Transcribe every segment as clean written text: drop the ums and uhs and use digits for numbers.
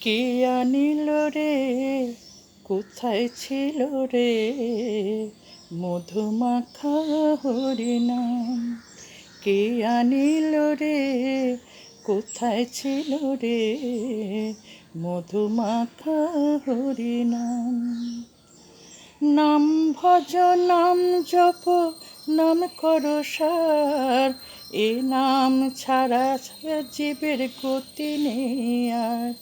কে আনিল রে, কোথায় ছিল রে মধুমাখা হরিনাম? কে আনিল রে, কোথায় ছিল রে মধুমাখা হরিনাম? নাম ভজ নাম জপ নাম করো সার, এ নাম ছাড়া জীবের গতি নেই আর।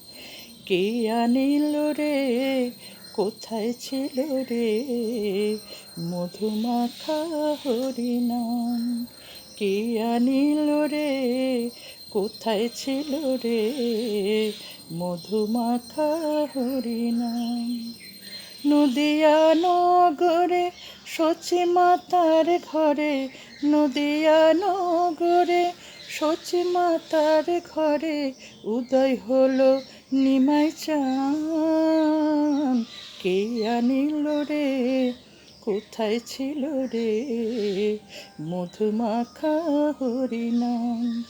কে আনিল রে, কোথায় ছিল রে মধুমাখা হরিনাম? কে আনিল রে, কোথায় ছিল রে মধুমাখা হরিনাম? নদিয়া নগরে সচি মাতার ঘরে, নদিয়া নগরে সচি মাতার ঘরে উদয় হলো নিমাই চাঁদ। কে আনিল রে, কোথায় ছিল রে মধুমাখা হরিনাম?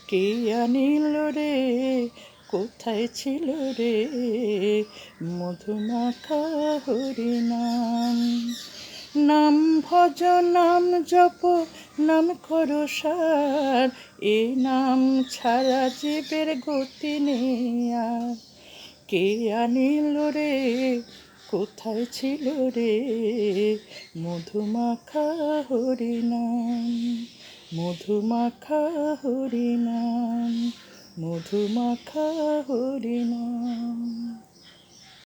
কে আনিল রে, কোথায় ছিল রে মধুমাখা হরিনাম? নাম ভজ নাম জপ নাম করো সার, এ নাম ছাড়া জীবের গতি নেই আর। কে আনিল রে, কোথায় ছিল রে মধুমাখা হরিনাম? মধুমাখা হরিনাম, মধুমাখা হরিনাম।